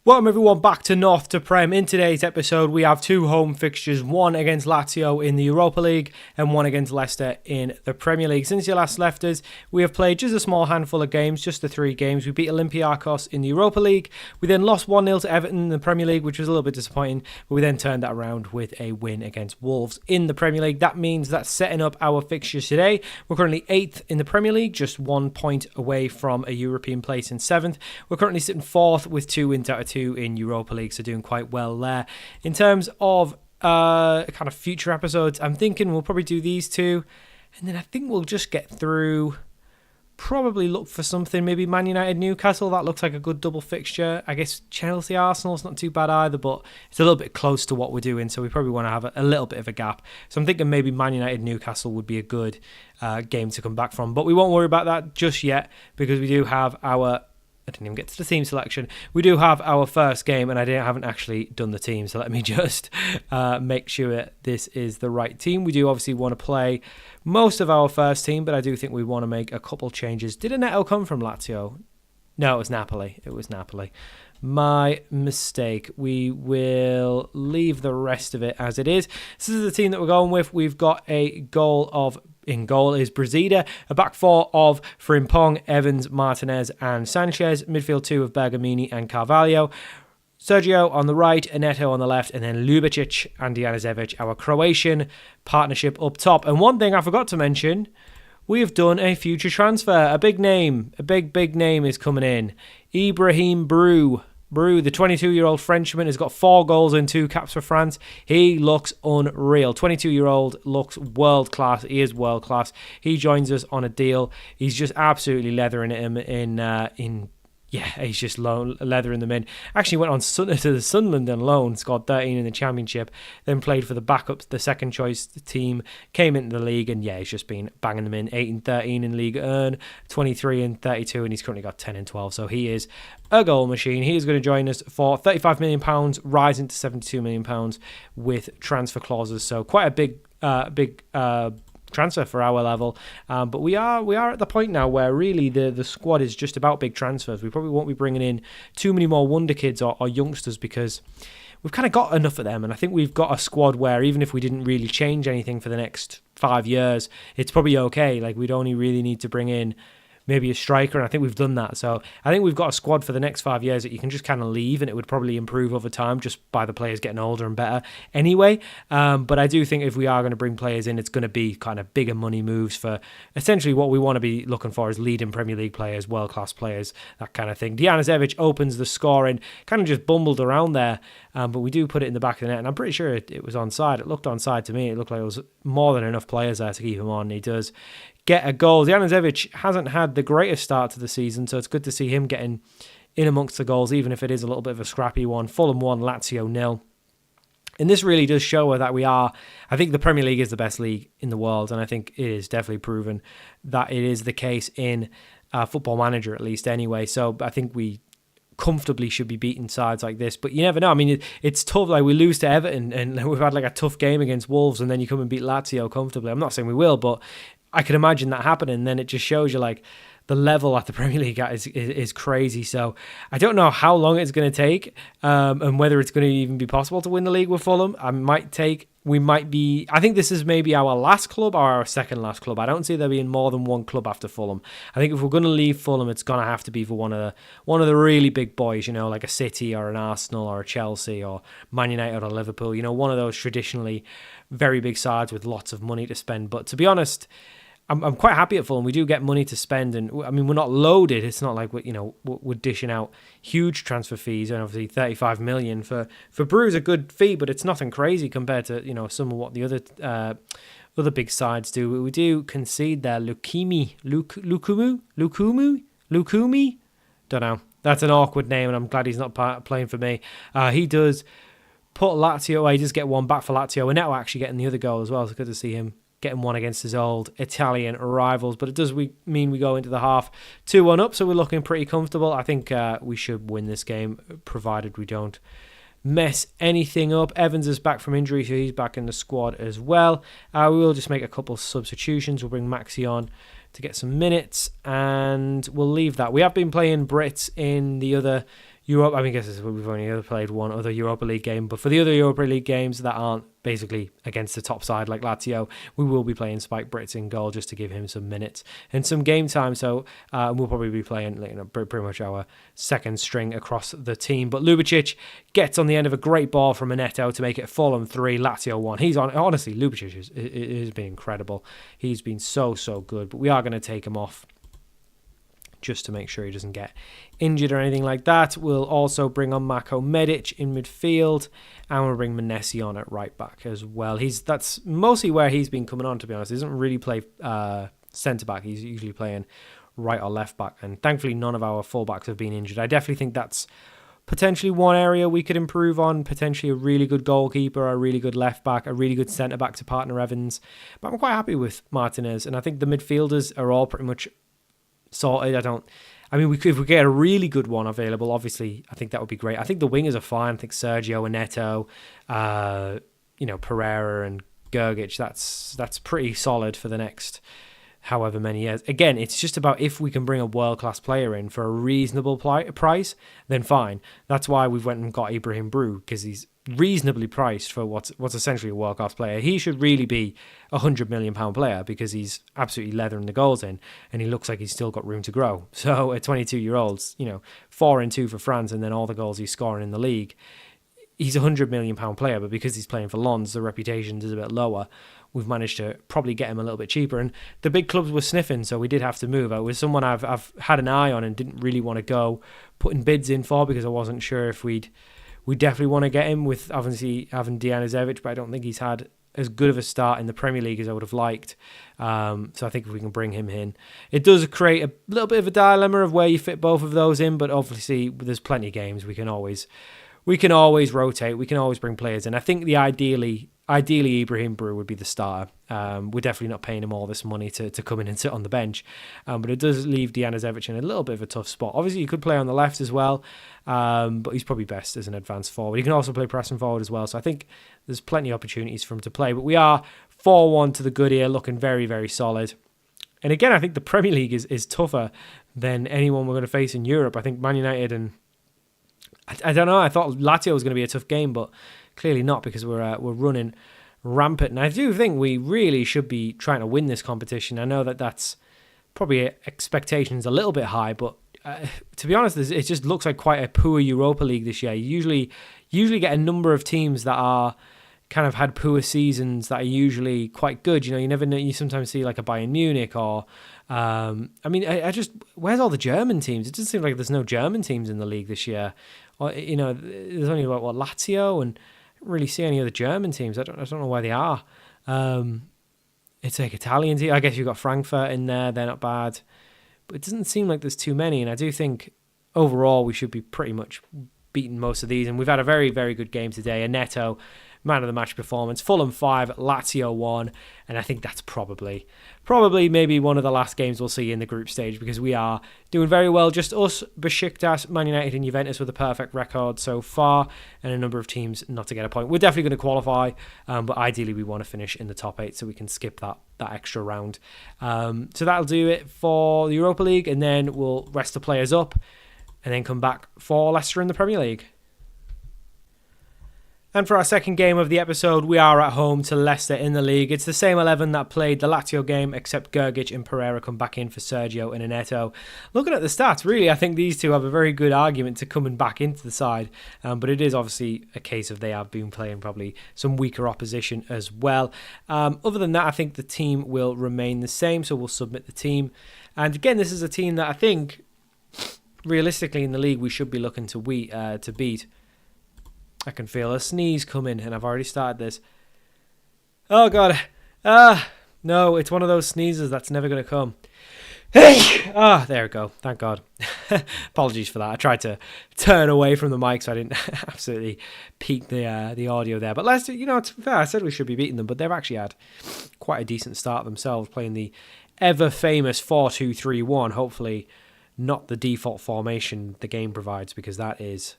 Welcome everyone back to North to Prem. In today's episode we have two home fixtures, one against Lazio in the Europa League and one against Leicester in the Premier League. Since you last left us, we have played just a small handful of games, just the 3 games. We beat Olympiacos in the Europa League. We then lost 1-0 to Everton in the Premier League, which was a little bit disappointing, but we then turned that around with a win against Wolves in the Premier League. That means that's setting up our fixtures today. We're currently 8th in the Premier League, just 1 point away from a European place in 7th. We're currently sitting 4th with 2 wins out of 2 in Europa League, so doing quite well there. In terms of kind of future episodes, I'm thinking we'll probably do these 2, and then I think we'll just get through, probably look for something, maybe Man United Newcastle. That looks like a good double fixture. I guess Chelsea Arsenal's not too bad either, but it's a little bit close to what we're doing, so we probably want to have a little bit of a gap. So I'm thinking maybe Man United Newcastle would be a good game to come back from, but we won't worry about that just yet because we do have our I didn't even get to the team selection. We do have our first game, and I haven't actually done the team, so let me just make sure this is the right team. We do obviously want to play most of our first team, but I do think we want to make a couple changes. Did Neto come from Lazio? No, it was Napoli. My mistake. We will leave the rest of it as it is. This is the team that we're going with. We've got a goal of... In goal is Brasida, a back 4 of Frimpong, Evans, Martinez and Sanchez, midfield 2 of Bergamini and Carvalho, Sergio on the right, Neto on the left, and then Ljubicic and Janicevic, our Croatian partnership up top. And one thing I forgot to mention, we have done a future transfer, a big name, a big name is coming in. Ibrahim Bru, the 22-year-old Frenchman, has got 4 goals and 2 caps for France. He looks unreal. 22-year-old looks world-class. He is world-class. He joins us on a deal. He's just absolutely leathering him he's just leathering them in. Actually went on to the Sunderland on loan, scored 13 in the Championship, then played for the backups, the second choice team, came into the league, and he's just been banging them in. 8 and 13 in Ligue 1, 23 and 32, and he's currently got 10 and 12, so he is a goal machine. He is going to join us for £35 million, rising to £72 million with transfer clauses, so quite a big transfer for our level, but we are at the point now where really the squad is just about big transfers. We probably won't be bringing in too many more wonder kids or youngsters because we've kind of got enough of them, and I think we've got a squad where even if we didn't really change anything for the next 5 years, it's probably okay. Like, we'd only really need to bring in maybe a striker, and I think we've done that. So I think we've got a squad for the next 5 years that you can just kind of leave, and it would probably improve over time just by the players getting older and better anyway. But I do think if we are going to bring players in, it's going to be kind of bigger money moves for essentially what we want to be looking for is leading Premier League players, world-class players, that kind of thing. Janicevic opens the scoring, kind of just bumbled around there, but we do put it in the back of the net, and I'm pretty sure it was onside. It looked onside to me. It looked like it was more than enough players there to keep him on. He does get a goal. Janicevic hasn't had the greatest start to the season, so it's good to see him getting in amongst the goals, even if it is a little bit of a scrappy one. Fulham 1, Lazio 0. And this really does show that I think the Premier League is the best league in the world, and I think it is definitely proven that it is the case in Football Manager, at least anyway. So I think we comfortably should be beating sides like this, but you never know. I mean, it's tough. Like, we lose to Everton, and we've had like a tough game against Wolves, and then you come and beat Lazio comfortably. I'm not saying we will, but I could imagine that happening. And then it just shows you like the level at the Premier League is crazy. So I don't know how long it's going to take, and whether it's going to even be possible to win the league with Fulham. I think this is maybe our last club or our second last club. I don't see there being more than one club after Fulham. I think if we're going to leave Fulham, it's going to have to be for one of the really big boys, like a City or an Arsenal or a Chelsea or Man United or Liverpool, one of those traditionally very big sides with lots of money to spend. But to be honest, I'm quite happy at Fulham. We do get money to spend, and I mean, we're not loaded. It's not like we're dishing out huge transfer fees, and obviously 35 million for Bru is a good fee, but it's nothing crazy compared to some of what the other big sides do. We do concede there. Lukumi, don't know. That's an awkward name, and I'm glad he's not playing for me. He does put Lazio away. He does get one back for Lazio, and now actually getting the other goal as well. It's good to see him getting one against his old Italian rivals, but it does mean we go into the half 2-1 up, so we're looking pretty comfortable. I think we should win this game, provided we don't mess anything up. Evans is back from injury, so he's back in the squad as well. We will just make a couple of substitutions. We'll bring Maxi on to get some minutes, and we'll leave that. We have been playing Brits in the other Europe. I mean, I guess we've only ever played one other Europa League game, but for the other Europa League games that aren't basically against the top side like Lazio, we will be playing Spike Brits in goal just to give him some minutes and some game time. So we'll probably be playing pretty much our second string across the team. But Lubicic gets on the end of a great ball from Neto to make it Fulham 3, Lazio 1. He's on. Honestly, Lubicic has been incredible. He's been so good. But we are going to take him off just to make sure he doesn't get injured or anything like that. We'll also bring on Marko Medic in midfield, and we'll bring Manesi on at right back as well. That's mostly where he's been coming on, to be honest. He doesn't really play centre back. He's usually playing right or left back, and thankfully none of our fullbacks have been injured. I definitely think that's potentially one area we could improve on, potentially a really good goalkeeper, a really good left back, a really good centre back to partner Evans. But I'm quite happy with Martinez, and I think the midfielders are all pretty much sorted. If we get a really good one available, obviously, I think that would be great. I think the wingers are fine. I think Sergio and Neto, Pereira and Gergic, that's pretty solid for the next however many years. Again, it's just about if we can bring a world-class player in for a reasonable price, then fine. That's why we've went and got Ibrahim Brew, because he's reasonably priced for what's essentially a world-class player. He should really be a £100 million player because he's absolutely leathering the goals in, and he looks like he's still got room to grow. So at 22-year-olds, 4 and 2 for France, and then all the goals he's scoring in the league, he's a £100 million player. But because he's playing for Lens, the reputation is a bit lower. We've managed to probably get him a little bit cheaper, and the big clubs were sniffing, so we did have to move. It was someone I've had an eye on and didn't really want to go putting bids in for, because I wasn't sure if we definitely want to get him, with obviously having Dijanovic, but I don't think he's had as good of a start in the Premier League as I would have liked. So I think if we can bring him in, it does create a little bit of a dilemma of where you fit both of those in, but obviously there's plenty of games we can always rotate, we can always bring players in. I think ideally Ibrahim Brew would be the starter. We're definitely not paying him all this money to come in and sit on the bench, but it does leave Dijanovic in a little bit of a tough spot. Obviously, he could play on the left as well, but he's probably best as an advanced forward. He can also play pressing forward as well, so I think there's plenty of opportunities for him to play. But we are 4-1 to the good here, looking very, very solid. And again, I think the Premier League is tougher than anyone we're going to face in Europe. I think Man United and I don't know. I thought Lazio was going to be a tough game, but clearly not, because we're running rampant. And I do think we really should be trying to win this competition. I know that's probably expectations a little bit high, but to be honest, it just looks like quite a poor Europa League this year. You usually get a number of teams that are kind of had poor seasons that are usually quite good. You never know. You sometimes see like a Bayern Munich or where's all the German teams? It doesn't seem like there's no German teams in the league this year. Or, there's only about Lazio, and I don't really see any other German teams. I don't know where they are. It's like Italian teams. I guess you've got Frankfurt in there. They're not bad. But it doesn't seem like there's too many. And I do think overall we should be pretty much beating most of these. And we've had a very, very good game today. A Neto man of the match performance. Fulham 5, Lazio 1. And I think that's probably maybe one of the last games we'll see in the group stage, because we are doing very well. Just us, Besiktas, Man United and Juventus with a perfect record so far, and a number of teams not to get a point. We're definitely going to qualify, but ideally we want to finish in the top 8 so we can skip that extra round. So that'll do it for the Europa League, and then we'll rest the players up and then come back for Leicester in the Premier League. And for our second game of the episode, we are at home to Leicester in the league. It's the same 11 that played the Lazio game, except Gergic and Pereira come back in for Sergio and Neto. Looking at the stats, really, I think these two have a very good argument to coming back into the side. But it is obviously a case of they have been playing probably some weaker opposition as well. Other than that, I think the team will remain the same, so we'll submit the team. And again, this is a team that I think, realistically in the league, we should be looking to beat. I can feel a sneeze coming, and I've already started this. Oh, God. No, it's one of those sneezes that's never going to come. Hey! There we go. Thank God. Apologies for that. I tried to turn away from the mic so I didn't absolutely peak the audio there. But Leicester, to be fair, I said we should be beating them, but they've actually had quite a decent start themselves, playing the ever-famous 4-2-3-1. Hopefully not the default formation the game provides, because that is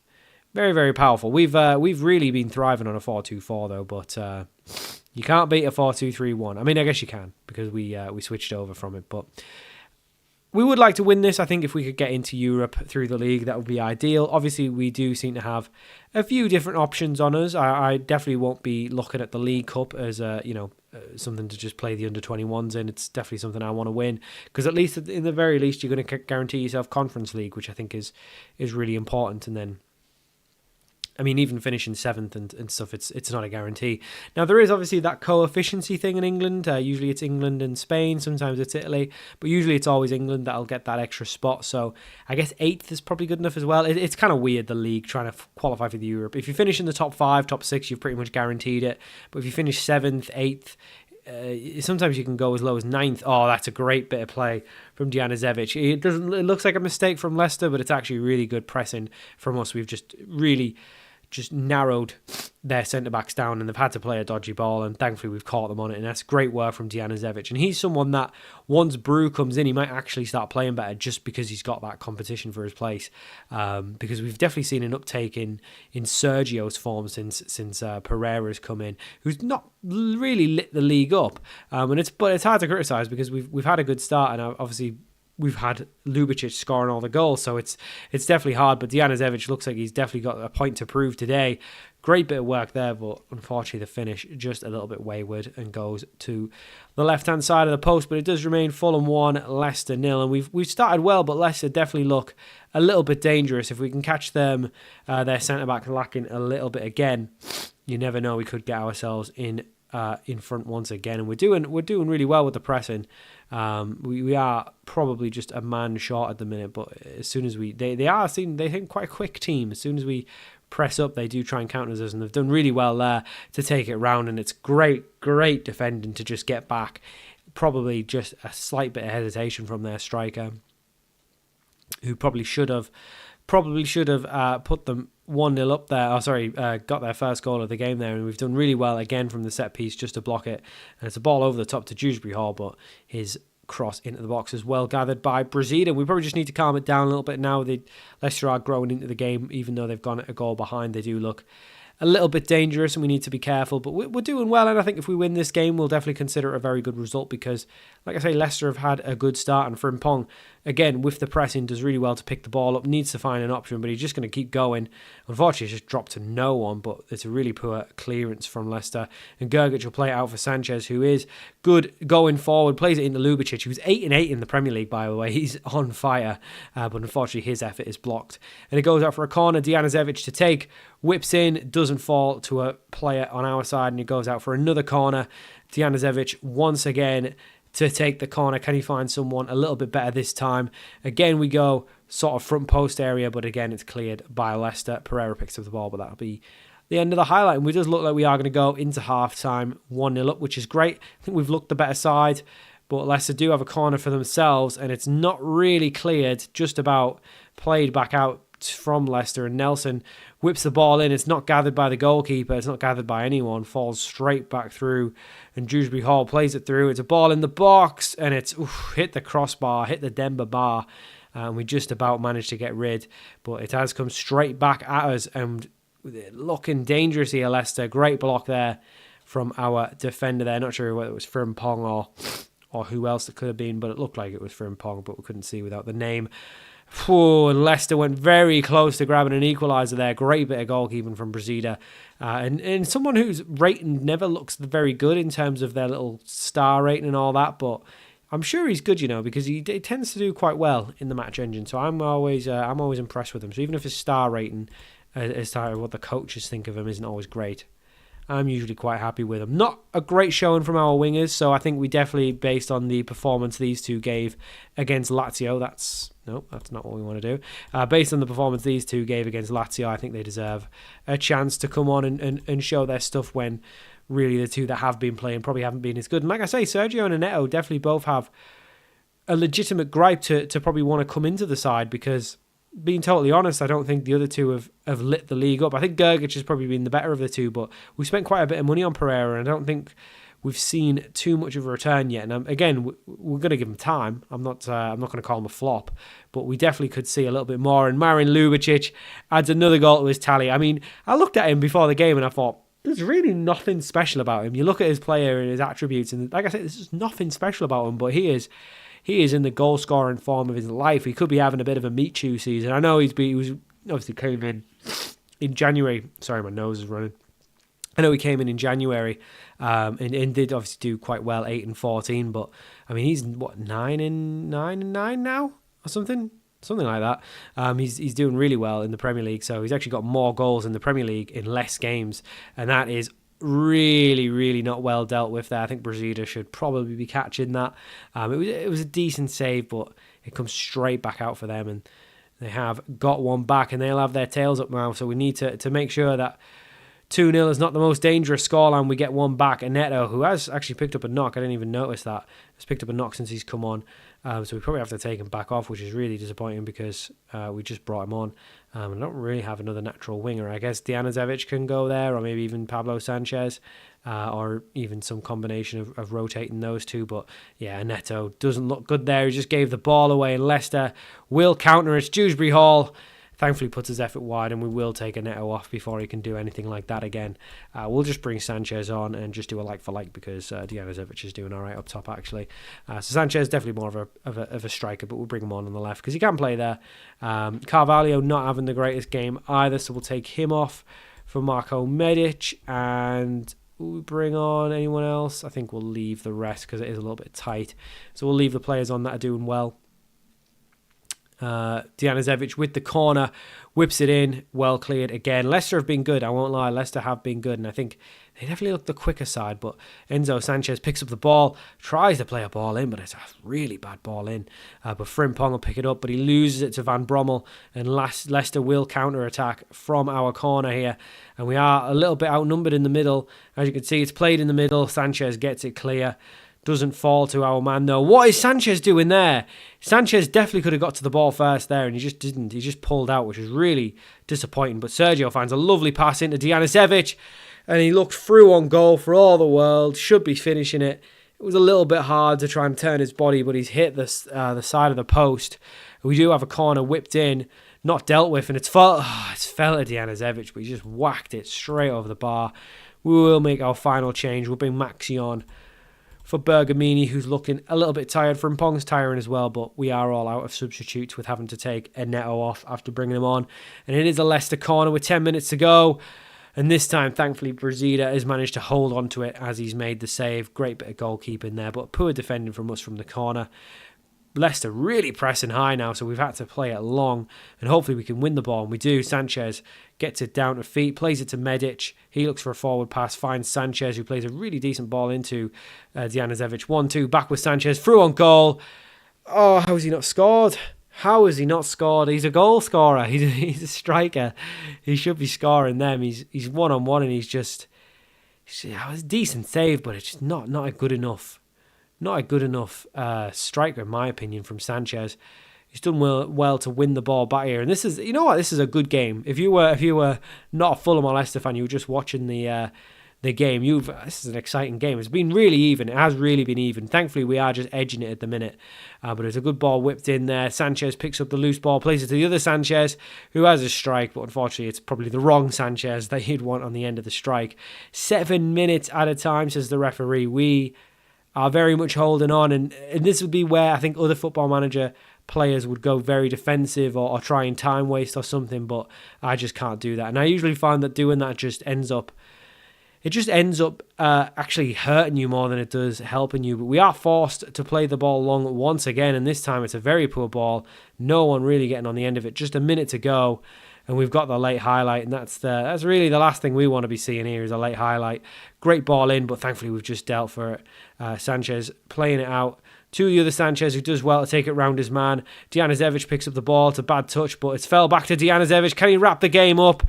very, very powerful. We've really been thriving on a 4-2-4 though, but you can't beat a 4-2-3-1. I mean, I guess you can, because we switched over from it. But we would like to win this. I think if we could get into Europe through the league, that would be ideal. Obviously, we do seem to have a few different options on us. I definitely won't be looking at the League Cup as something to just play the under-21s in. It's definitely something I want to win, because at least in the very least you're going to guarantee yourself Conference League, which I think is really important. And then, I mean, even finishing 7th and stuff, it's not a guarantee. Now, there is obviously that co-efficiency thing in England. Usually it's England and Spain. Sometimes it's Italy. But usually it's always England that'll get that extra spot. So I guess 8th is probably good enough as well. It's kind of weird, the league, trying to qualify for the Europe. If you finish in the top 5, top 6, you've pretty much guaranteed it. But if you finish 7th, 8th, sometimes you can go as low as 9th. Oh, that's a great bit of play from Djanizevic. It looks like a mistake from Leicester, but it's actually really good pressing from us. We've just really narrowed their centre-backs down, and they've had to play a dodgy ball, and thankfully we've caught them on it, and that's great work from Djanizevic. And he's someone that once Brew comes in, he might actually start playing better just because he's got that competition for his place, because we've definitely seen an uptake in Sergio's form since Pereira's come in, who's not really lit the league up, but it's hard to criticise because we've had a good start, and obviously we've had Ljubicic scoring all the goals, so it's definitely hard. But Djanizevic looks like he's definitely got a point to prove today. Great bit of work there, but unfortunately the finish just a little bit wayward and goes to the left-hand side of the post. But it does remain Fulham 1, Leicester 0, and we've started well, but Leicester definitely look a little bit dangerous. If we can catch them, their centre-back lacking a little bit again, you never know, we could get ourselves in front once again, and we're doing really well with the pressing. We are probably just a man short at the minute, but as soon as they think quite a quick team. As soon as we press up, they do try and counter us, and they've done really well there to take it round. And it's great defending to just get back. Probably just a slight bit of hesitation from their striker, who probably should have put them 1-0 up there. Got their first goal of the game there, and we've done really well again from the set piece just to block it. And it's a ball over the top to Dewsbury Hall, but his cross into the box is well gathered by Brasilia. We probably just need to calm it down a little bit now. Leicester are growing into the game, even though they've gone a goal behind. They do look a little bit dangerous, and we need to be careful, but we're doing well. And I think if we win this game, we'll definitely consider it a very good result, because, like I say, Leicester have had a good start, and Frimpong, again, with the pressing, does really well to pick the ball up, needs to find an option, but he's just going to keep going. Unfortunately, it's just dropped to no one, but it's a really poor clearance from Leicester, and Gergic will play it out for Sanchez, who is good going forward, plays it into Ljubicic, who's 8-8 in the Premier League, by the way. He's on fire, but unfortunately his effort is blocked, and it goes out for a corner. Djanizevic to take, whips in, doesn't fall to a player on our side, and it goes out for another corner. Djanizevic once again to take the corner. Can he find someone a little bit better this time? Again, we go sort of front post area, but again, it's cleared by Leicester. Pereira picks up the ball, but that'll be the end of the highlight. And we just look like we are going to go into half-time 1-0 up, which is great. I think we've looked the better side, but Leicester do have a corner for themselves, and it's not really cleared, just about played back out from Leicester, and Nelson whips the ball in. It's not gathered by the goalkeeper, it's not gathered by anyone, falls straight back through, and Dewsbury Hall plays it through. It's a ball in the box, and it's hit the crossbar, hit the Denver bar, and we just about managed to get rid, but it has come straight back at us, and looking dangerous here, Leicester. Great block there from our defender there. Not sure whether it was Frimpong or who else it could have been, but it looked like it was Frimpong, but we couldn't see without the name. And Leicester went very close to grabbing an equaliser there. Great bit of goalkeeping from Brasilia. And someone whose rating never looks very good in terms of their little star rating and all that, but I'm sure he's good, because he tends to do quite well in the match engine. So I'm always impressed with him. So even if his star rating, as to what the coaches think of him, isn't always great, I'm usually quite happy with him. Not a great showing from our wingers, so I think we definitely, based on the performance these two gave against Lazio, that's not what we want to do. Based on the performance these two gave against Lazio, I think they deserve a chance to come on and show their stuff, when really the two that have been playing probably haven't been as good. And like I say, Sergio and Neto definitely both have a legitimate gripe to probably want to come into the side, because, being totally honest, I don't think the other two have lit the league up. I think Gergic has probably been the better of the two, but we spent quite a bit of money on Pereira, and I don't think we've seen too much of a return yet. And again, we're going to give him time. I'm not going to call him a flop, but we definitely could see a little bit more. And Marin Ljubicic adds another goal to his tally. I mean, I looked at him before the game and I thought, there's really nothing special about him. You look at his player and his attributes, and like I said, there's just nothing special about him, but he he is in the goal scoring form of his life. He could be having a bit of a meat chew season. I know he was obviously came in January. Sorry, my nose is running. I know he came in January and did obviously do quite well, 8-14. But I mean, he's what 9-9 now or something like that. He's doing really well in the Premier League. So he's actually got more goals in the Premier League in less games, and that is really, really not well dealt with there. I think Brasilia should probably be catching that. It was a decent save, but it comes straight back out for them, and they have got one back, and they'll have their tails up now. So we need to make sure that 2-0 is not the most dangerous scoreline. We get one back. And Neto, who has actually picked up a knock, I didn't even notice that, has picked up a knock since he's come on. So we probably have to take him back off, which is really disappointing because we just brought him on. I don't really have another natural winger. I guess Dijanovic can go there, or maybe even Pablo Sanchez, or even some combination of rotating those two. But yeah, Neto doesn't look good there. He just gave the ball away, and Leicester will counter it. Dewsbury Hall thankfully puts his effort wide, and we will take a Neto off before he can do anything like that again. We'll just bring Sanchez on and just do a like for like because Dijanovic is doing all right up top actually. So Sanchez is definitely more of a striker, but we'll bring him on the left because he can play there. Carvalho not having the greatest game either, so we'll take him off for Marko Medic, and will we bring on anyone else? I think we'll leave the rest because it is a little bit tight. So we'll leave the players on that are doing well. Dijanovic with the corner, whips it in, well cleared again. Leicester have been good, I won't lie. Leicester have been good, and I think they definitely look the quicker side, but Enzo Sanchez picks up the ball, tries to play a ball in, but it's a really bad ball in. But Frimpong will pick it up, but he loses it to Van Brommel, and Leicester will counter-attack from our corner here, and we are a little bit outnumbered in the middle. As you can see, it's played in the middle. Sanchez gets it clear. Doesn't fall to our man though. What is Sanchez doing there? Sanchez definitely could have got to the ball first there, and he just didn't. He just pulled out, which was really disappointing. But Sergio finds a lovely pass into Dijanovic, and he looked through on goal for all the world. Should be finishing it. It was a little bit hard to try and turn his body, but he's hit the side of the post. We do have a corner whipped in, not dealt with, and it's fell to Dijanovic, but he just whacked it straight over the bar. We will make our final change. We'll bring Maxi on for Bergamini, who's looking a little bit tired. Frimpong's tiring as well, but we are all out of substitutes with having to take a Neto off after bringing him on. And it is a Leicester corner with 10 minutes to go. And this time, thankfully, Brasilia has managed to hold on to it as he's made the save. Great bit of goalkeeping there, but poor defending from us from the corner. Leicester really pressing high now, so we've had to play it long, and hopefully we can win the ball, and we do. Sanchez gets it down to feet, plays it to Medic. He looks for a forward pass, finds Sanchez, who plays a really decent ball into Dijanovic. 1-2, back with Sanchez, through on goal. Oh, how has he not scored? How has he not scored? He's a goal scorer. He's a striker. He should be scoring them. He's one-on-one, and it's a decent save, but it's just not a good enough. Not a good enough striker, in my opinion, from Sanchez. He's done well to win the ball back here, and this is, you know what, this is a good game. If you were not a Fulham or Leicester fan, you were just watching the game. This is an exciting game. It's been really even. It has really been even. Thankfully, we are just edging it at the minute, but it's a good ball whipped in there. Sanchez picks up the loose ball, plays it to the other Sanchez, who has a strike, but unfortunately, it's probably the wrong Sanchez that he'd want on the end of the strike. 7 minutes at a time, says the referee. We are very much holding on, and this would be where I think other Football Manager players would go very defensive or try and time waste or something, but I just can't do that. And I usually find that doing that just ends up actually hurting you more than it does helping you. But we are forced to play the ball long once again, and this time it's a very poor ball. No one really getting on the end of it. Just a minute to go, and we've got the late highlight, and that's really the last thing we want to be seeing here is a late highlight. Great ball in, but thankfully we've just dealt for it. Sanchez playing it out to the other Sanchez, who does well to take it round his man. Dijanovic picks up the ball. It's a bad touch, but it's fell back to Dijanovic. Can he wrap the game up?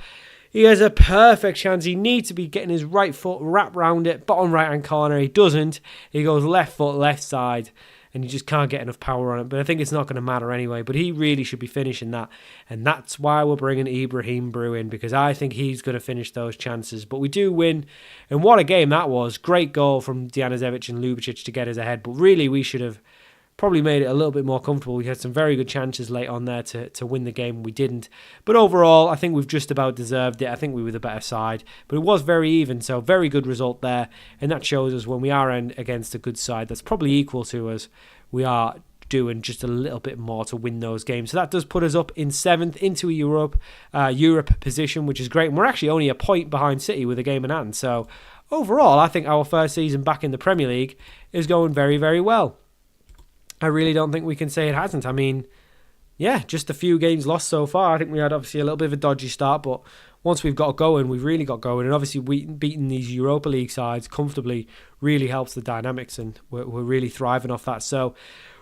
He has a perfect chance. He needs to be getting his right foot wrapped round it, bottom right-hand corner. He doesn't. He goes left foot, left side, and he just can't get enough power on it. But I think it's not going to matter anyway. But he really should be finishing that. And that's why we're bringing Ibrahim Brew in, because I think he's going to finish those chances. But we do win. And what a game that was. Great goal from Dijanovic and Ljubicic to get us ahead. But really, we should have probably made it a little bit more comfortable. We had some very good chances late on there to win the game. We didn't. But overall, I think we've just about deserved it. I think we were the better side. But it was very even, so very good result there. And that shows us when we are against a good side that's probably equal to us, we are doing just a little bit more to win those games. So that does put us up in 7th into a Europe position, which is great. And we're actually only a point behind City with a game in hand. So overall, I think our first season back in the Premier League is going very, very well. I really don't think we can say it hasn't. I mean, yeah, just a few games lost so far. I think we had obviously a little bit of a dodgy start, but once we've got going, we've really got going. And obviously beating these Europa League sides comfortably really helps the dynamics, and we're really thriving off that. So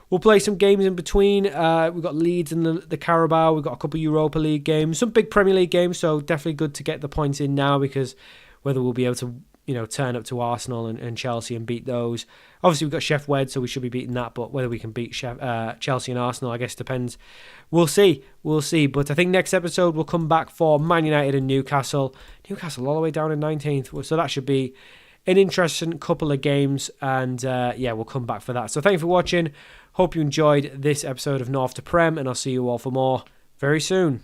we'll play some games in between. We've got Leeds in the Carabao. We've got a couple of Europa League games, some big Premier League games, so definitely good to get the points in now, because whether we'll be able to turn up to Arsenal and Chelsea and beat those. Obviously, we've got Sheffield Wednesday, so we should be beating that, but whether we can beat Chelsea and Arsenal, I guess, depends. We'll see. But I think next episode we'll come back for Man United and Newcastle. Newcastle all the way down in 19th, so that should be an interesting couple of games, and we'll come back for that. So thank you for watching. Hope you enjoyed this episode of North to Prem, and I'll see you all for more very soon.